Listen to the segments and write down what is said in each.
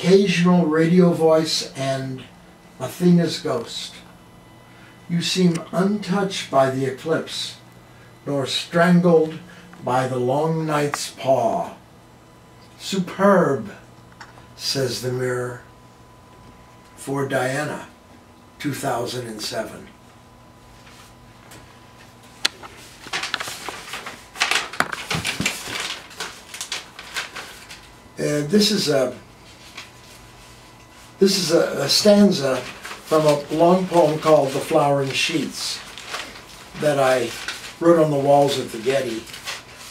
occasional radio voice, and Athena's ghost. You seem untouched by the eclipse, nor strangled by the long night's paw. Superb, says the mirror. For Diana, 2007. This is a stanza from a long poem called The Flowering Sheets that I wrote on the walls at the Getty.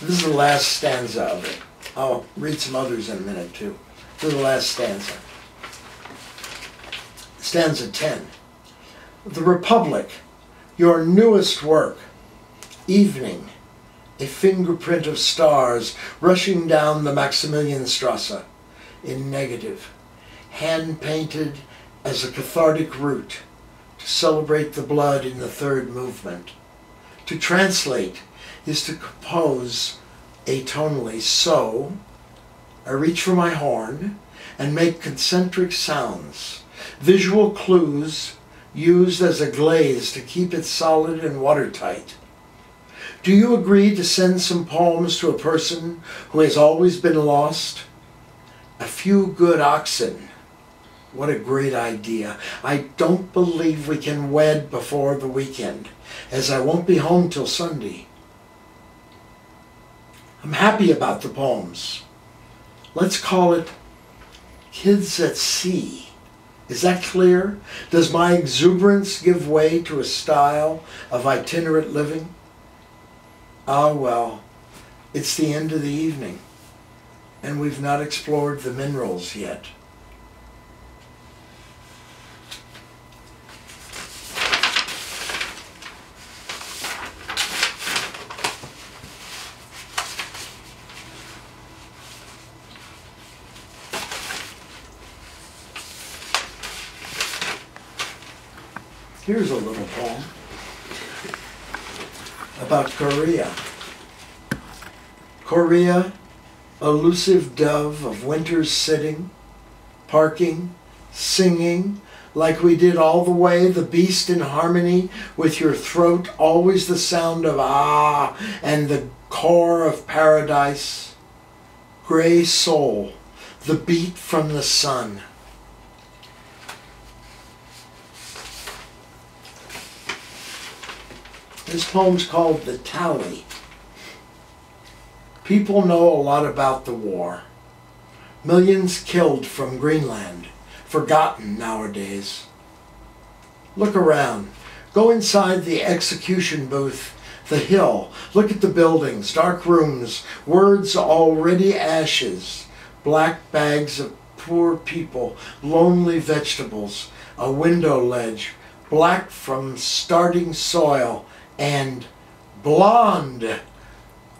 This is the last stanza of it. I'll read some others in a minute too. This is the last stanza. Stanza 10. The Republic, your newest work. Evening, a fingerprint of stars rushing down the Maximilianstrasse in negative, hand-painted as a cathartic route to celebrate the blood in the third movement. To translate is to compose atonally. So, I reach for my horn and make concentric sounds, visual clues used as a glaze to keep it solid and watertight. Do you agree to send some poems to a person who has always been lost? A few good oxen. What a great idea. I don't believe we can wed before the weekend, as I won't be home till Sunday. I'm happy about the poems. Let's call it Kids at Sea. Is that clear? Does my exuberance give way to a style of itinerant living? Ah, well, it's the end of the evening, and we've not explored the minerals yet. Here's a little poem about Korea. Korea, elusive dove of winter's sitting, parking, singing, like we did all the way, the beast in harmony with your throat, always the sound of ah, and the core of paradise. Gray soul, the beat from the sun. This poem's called The Tally. People know a lot about the war. Millions killed from Greenland, forgotten nowadays. Look around. Go inside the execution booth, the hill. Look at the buildings, dark rooms, words already ashes, black bags of poor people, lonely vegetables, a window ledge, black from starting soil, and blonde,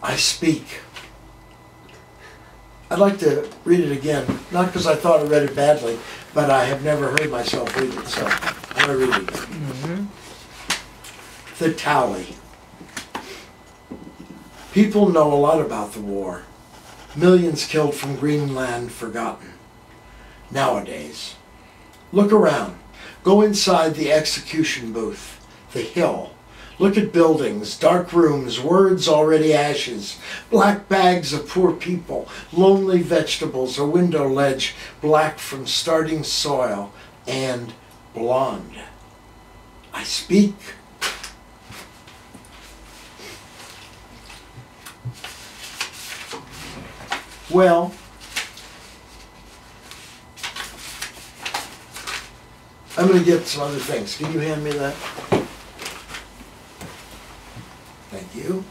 I speak. I'd like to read it again, not because I thought I read it badly, but I have never heard myself read it, so I'm going to read it again. The Tally. People know a lot about the war. Millions killed from Greenland, forgotten. Nowadays. Look around. Go inside the execution booth, the hill. Look at buildings, dark rooms, words already ashes, black bags of poor people, lonely vegetables, a window ledge, black from starting soil, and blonde. I speak. Well, I'm going to get some other things. Can you hand me that? Thank you.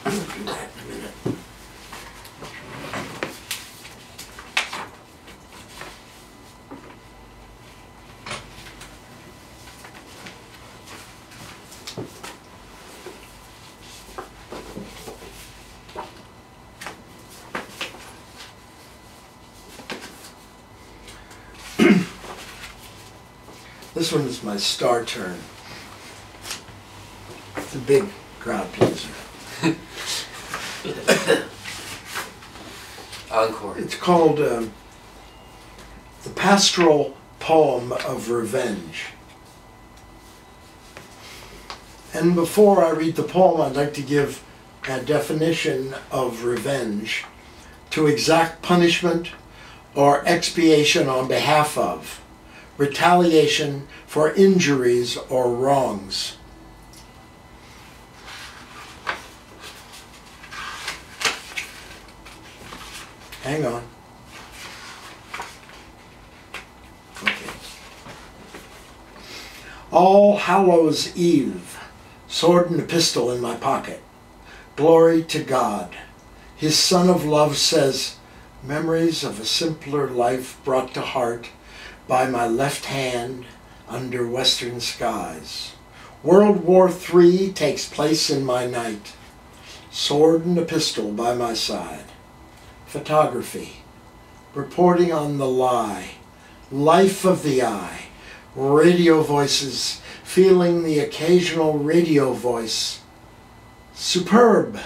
I'll do that in a minute. This one is my star turn. It's a big crowd pleaser. Encore. It's called The Pastoral Poem of Revenge. And before I read the poem, I'd like to give a definition of revenge: to exact punishment or expiation on behalf of, retaliation for injuries or wrongs. Hang on. Okay. All Hallows Eve, sword and a pistol in my pocket. Glory to God. His Son of Love says, memories of a simpler life brought to heart by my left hand under western skies. World War III takes place in my night. Sword and a pistol by my side. Photography, reporting on the lie, life of the eye, radio voices, feeling the occasional radio voice. Superb,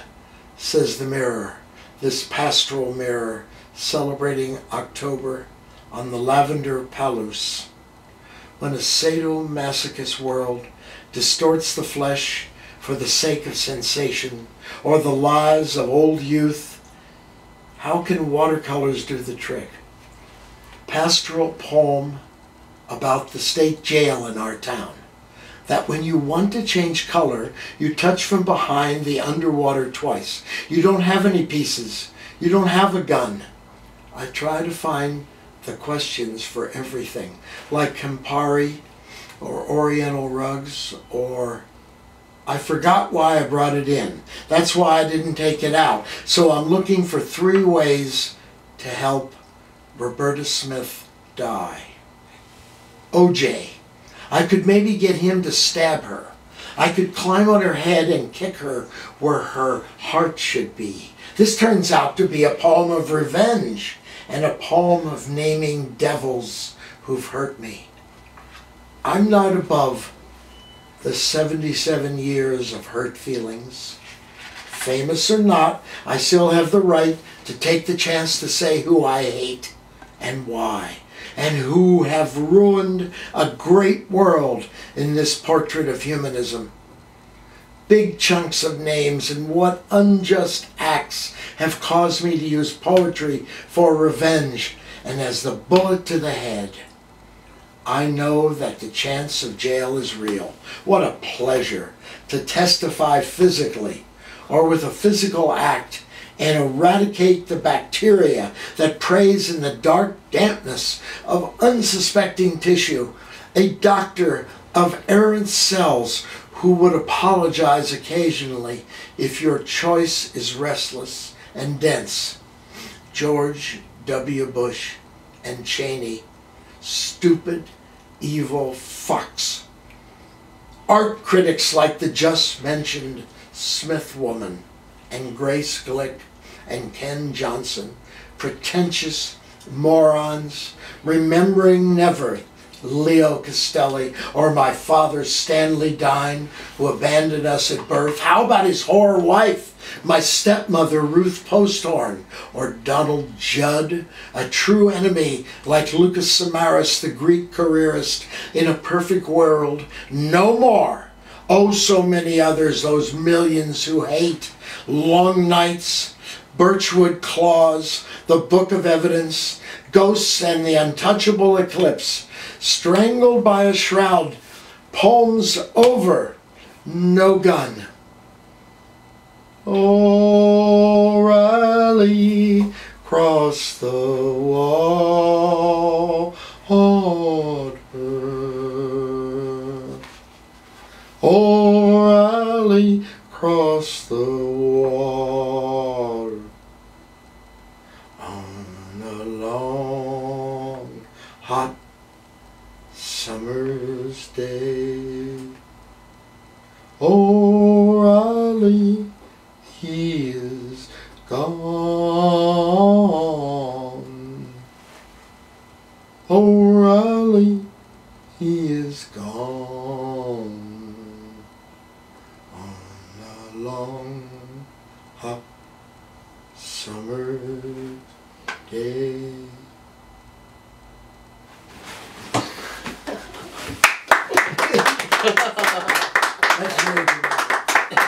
says the mirror, this pastoral mirror, celebrating October on the lavender Palouse. When a sadomasochist world distorts the flesh for the sake of sensation, or the lies of old youth, how can watercolors do the trick? Pastoral poem about the state jail in our town. That when you want to change color, you touch from behind the underwater twice. You don't have any pieces. You don't have a gun. I try to find the questions for everything, like Campari or Oriental rugs, or I forgot why I brought it in. That's why I didn't take it out. So I'm looking for 3 ways to help Roberta Smith die. OJ. I could maybe get him to stab her. I could climb on her head and kick her where her heart should be. This turns out to be a poem of revenge and a poem of naming devils who've hurt me. I'm not above the 77 years of hurt feelings. Famous or not, I still have the right to take the chance to say who I hate and why, and who have ruined a great world in this portrait of humanism. Big chunks of names and what unjust acts have caused me to use poetry for revenge and as the bullet to the head. I know that the chance of jail is real. What a pleasure to testify physically or with a physical act and eradicate the bacteria that preys in the dark dampness of unsuspecting tissue. A doctor of errant cells who would apologize occasionally if your choice is restless and dense. George W. Bush and Cheney. Stupid, evil fucks. Art critics like the just mentioned Smith woman and Grace Glick and Ken Johnson. Pretentious morons, remembering never Leo Castelli or my father Stanley Dine, who abandoned us at birth. How about his whore wife, my stepmother Ruth Posthorn, or Donald Judd, a true enemy like Lucas Samaras, the Greek careerist? In a perfect world, no more. Oh, so many others, those millions who hate. Long nights, Birchwood Claws, the Book of Evidence, Ghosts and the Untouchable Eclipse, Strangled by a Shroud, Poems Over, No Gun. O'Reilly crossed the water. O'Reilly crossed the water on a long, hot summer's day. O'Reilly, he is gone. O'Reilly, he is gone on a long hot summer day. That's very good.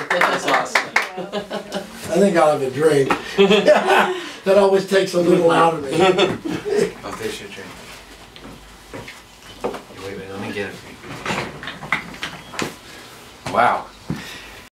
That's awesome. I think I'll have a drink. That always takes a little out of me. Oh, there's your drink. Wait, let me get it. Wow.